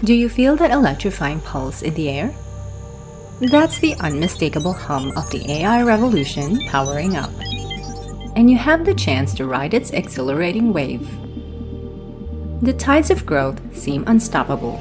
Do you feel that electrifying pulse in the air? That's the unmistakable hum of the AI revolution powering up. And you have the chance to ride its exhilarating wave. The tides of growth seem unstoppable.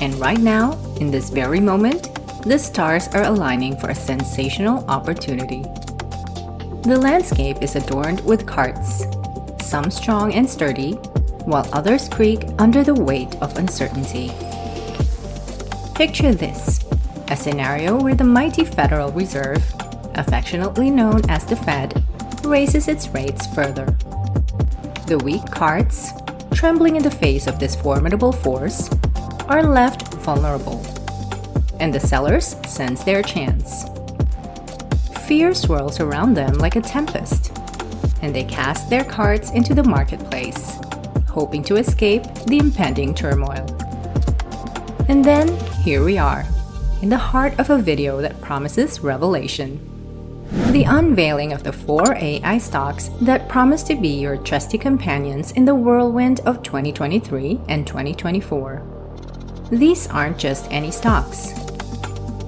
And right now, in this very moment, the stars are aligning for a sensational opportunity. The landscape is adorned with carts, some strong and sturdy, while others creak under the weight of uncertainty. Picture this, a scenario where the mighty Federal Reserve, affectionately known as the Fed, raises its rates further. The weak carts, trembling in the face of this formidable force, are left vulnerable, and the sellers sense their chance. Fear swirls around them like a tempest, and they cast their carts into the marketplace, hoping to escape the impending turmoil. And then, here we are, in the heart of a video that promises revelation. The unveiling of the 4 AI stocks that promise to be your trusty companions in the whirlwind of 2023 and 2024. These aren't just any stocks.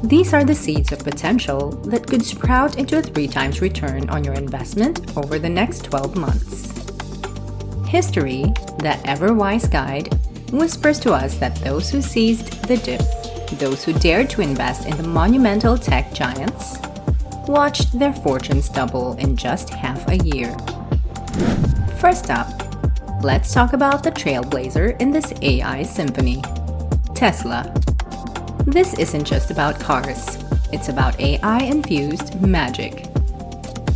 These are the seeds of potential that could sprout into a 3 times return on your investment over the next 12 months. History, that ever-wise guide, whispers to us that those who seized the dip, those who dared to invest in the monumental tech giants, watched their fortunes double in just half a year. First up, let's talk about the trailblazer in this AI symphony, Tesla. This isn't just about cars, it's about AI-infused magic.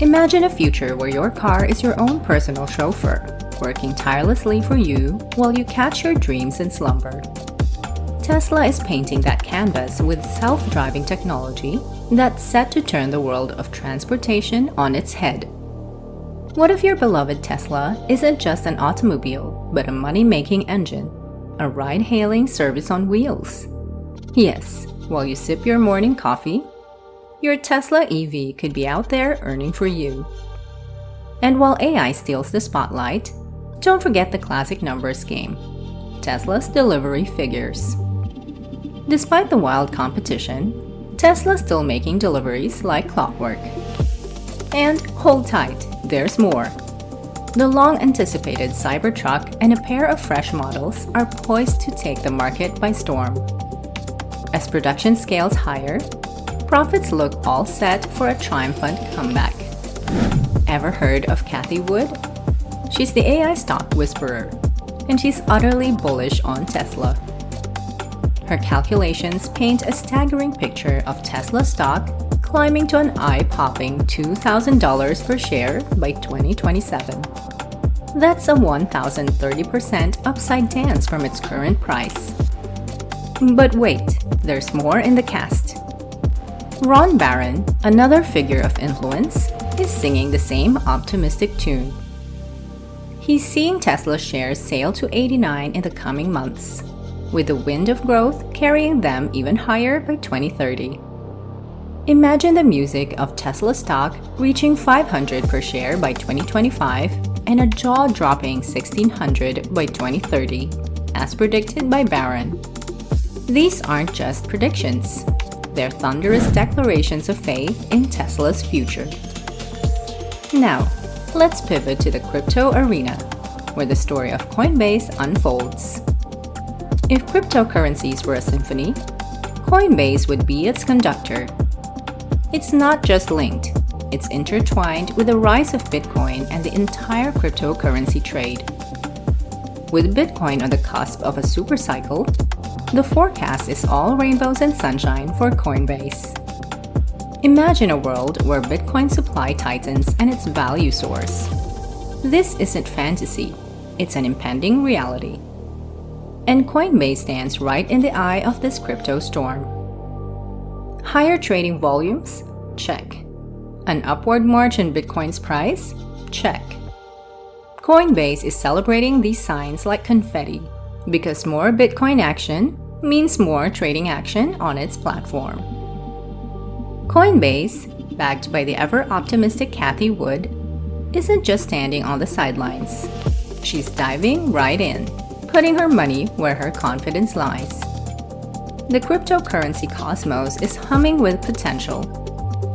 Imagine a future where your car is your own personal chauffeur, working tirelessly for you while you catch your dreams in slumber. Tesla is painting that canvas with self-driving technology that's set to turn the world of transportation on its head. What if your beloved Tesla isn't just an automobile, but a money-making engine, a ride-hailing service on wheels? Yes, while you sip your morning coffee, your Tesla EV could be out there earning for you. And while AI steals the spotlight, don't forget the classic numbers game, Tesla's delivery figures. Despite the wild competition, Tesla's still making deliveries like clockwork. And hold tight, there's more. The long-anticipated Cybertruck and a pair of fresh models are poised to take the market by storm. As production scales higher, profits look all set for a triumphant comeback. Ever heard of Cathie Wood? She's the AI stock whisperer, and she's utterly bullish on Tesla. Her calculations paint a staggering picture of Tesla stock climbing to an eye-popping $2,000 per share by 2027. That's a 1,030% upside dance from its current price. But wait, there's more in the cast. Ron Barron, another figure of influence, is singing the same optimistic tune. He's seeing Tesla shares sail to 89 in the coming months, with the wind of growth carrying them even higher by 2030. Imagine the music of Tesla stock reaching 500 per share by 2025 and a jaw-dropping 1,600 by 2030, as predicted by Barron. These aren't just predictions. They're thunderous declarations of faith in Tesla's future. Now, let's pivot to the crypto arena, where the story of Coinbase unfolds. If cryptocurrencies were a symphony, Coinbase would be its conductor. It's not just linked, it's intertwined with the rise of Bitcoin and the entire cryptocurrency trade. With Bitcoin on the cusp of a supercycle, the forecast is all rainbows and sunshine for Coinbase. Imagine a world where Bitcoin supply tightens and its value soars. This isn't fantasy, it's an impending reality. And Coinbase stands right in the eye of this crypto storm. Higher trading volumes? Check. An upward march in Bitcoin's price? Check. Coinbase is celebrating these signs like confetti, because more Bitcoin action means more trading action on its platform. Coinbase, backed by the ever-optimistic Cathie Wood, isn't just standing on the sidelines. She's diving right in, putting her money where her confidence lies. The cryptocurrency cosmos is humming with potential,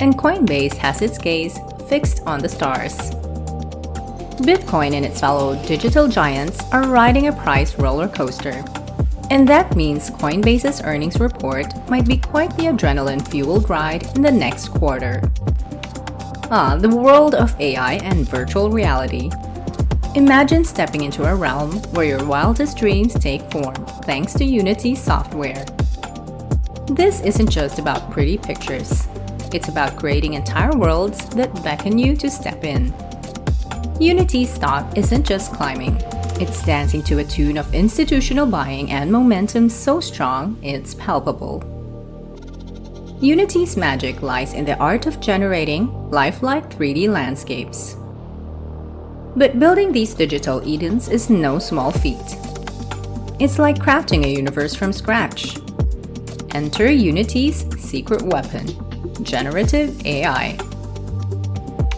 and Coinbase has its gaze fixed on the stars. Bitcoin and its fellow digital giants are riding a price roller coaster, and that means Coinbase's earnings report might be quite the adrenaline-fueled ride in the next quarter. The world of AI and virtual reality. Imagine stepping into a realm where your wildest dreams take form thanks to Unity software. This isn't just about pretty pictures. It's about creating entire worlds that beckon you to step in. Unity's stock isn't just climbing. It's dancing to a tune of institutional buying and momentum so strong it's palpable. Unity's magic lies in the art of generating lifelike 3D landscapes. But building these digital Edens is no small feat. It's like crafting a universe from scratch. Enter Unity's secret weapon, generative AI.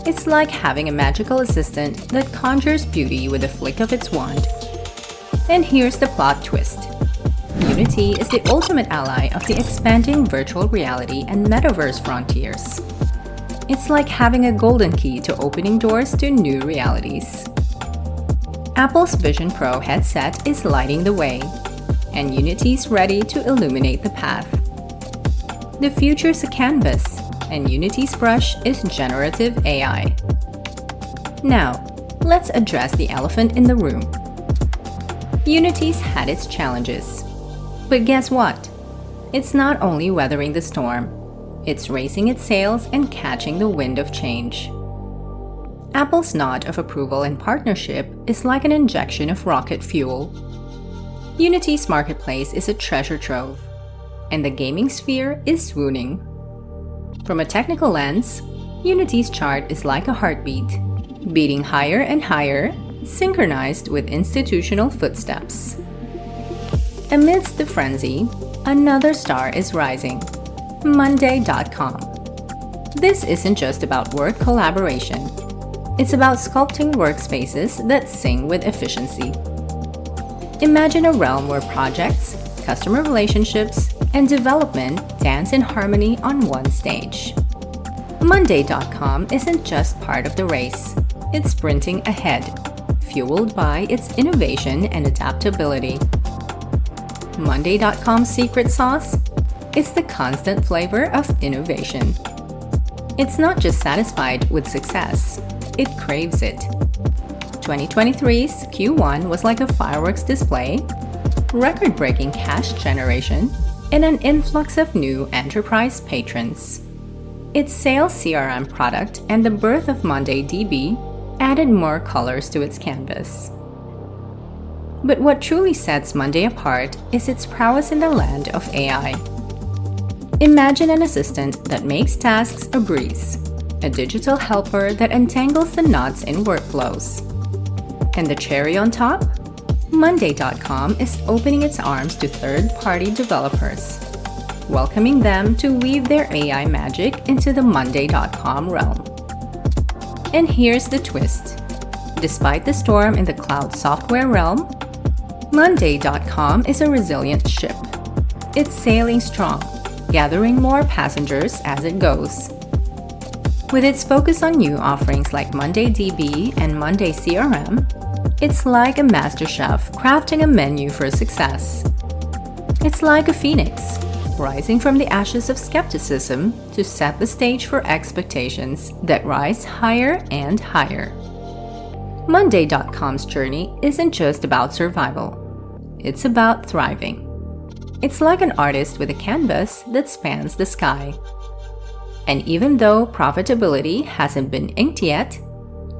It's like having a magical assistant that conjures beauty with a flick of its wand. And here's the plot twist. Unity is the ultimate ally of the expanding virtual reality and metaverse frontiers. It's like having a golden key to opening doors to new realities. Apple's Vision Pro headset is lighting the way, and Unity's ready to illuminate the path. The future's a canvas, and Unity's brush is generative AI. Now, let's address the elephant in the room. Unity's had its challenges. But guess what? It's not only weathering the storm, it's raising its sails and catching the wind of change. Apple's nod of approval and partnership is like an injection of rocket fuel. Unity's marketplace is a treasure trove, and the gaming sphere is swooning. From a technical lens, Unity's chart is like a heartbeat, beating higher and higher, synchronized with institutional footsteps. Amidst the frenzy, another star is rising. Monday.com. This isn't just about work collaboration. It's about sculpting workspaces that sing with efficiency. Imagine a realm where projects, customer relationships, and development dance in harmony on one stage. Monday.com isn't just part of the race. It's sprinting ahead, fueled by its innovation and adaptability. Monday.com's secret sauce? It's the constant flavor of innovation. It's not just satisfied with success, it craves it. 2023's Q1 was like a fireworks display, record-breaking cash generation, and an influx of new enterprise patrons. Its sales CRM product and the birth of MondayDB added more colors to its canvas. But what truly sets Monday apart is its prowess in the land of AI. Imagine an assistant that makes tasks a breeze, a digital helper that untangles the knots in workflows. And the cherry on top? Monday.com is opening its arms to third-party developers, welcoming them to weave their AI magic into the Monday.com realm. And here's the twist. Despite the storm in the cloud software realm, Monday.com is a resilient ship. It's sailing strong, gathering more passengers as it goes. With its focus on new offerings like MondayDB and Monday CRM, it's like a master chef crafting a menu for success. It's like a phoenix, rising from the ashes of skepticism to set the stage for expectations that rise higher and higher. Monday.com's journey isn't just about survival. It's about thriving. It's like an artist with a canvas that spans the sky. And even though profitability hasn't been inked yet,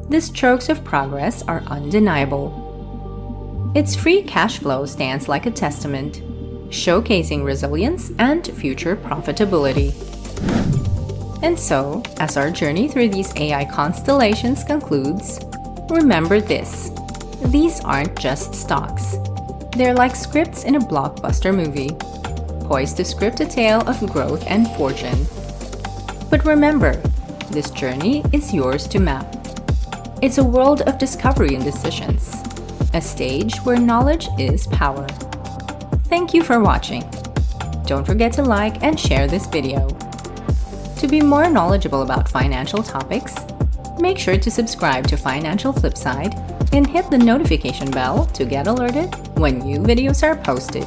the strokes of progress are undeniable. Its free cash flow stands like a testament, showcasing resilience and future profitability. And so, as our journey through these AI constellations concludes, remember this: these aren't just stocks. They're like scripts in a blockbuster movie, poised to script a tale of growth and fortune. But remember, this journey is yours to map. It's a world of discovery and decisions, a stage where knowledge is power. Thank you for watching. Don't forget to like and share this video. To be more knowledgeable about financial topics, make sure to subscribe to Financial Flipside and hit the notification bell to get alerted when new videos are posted.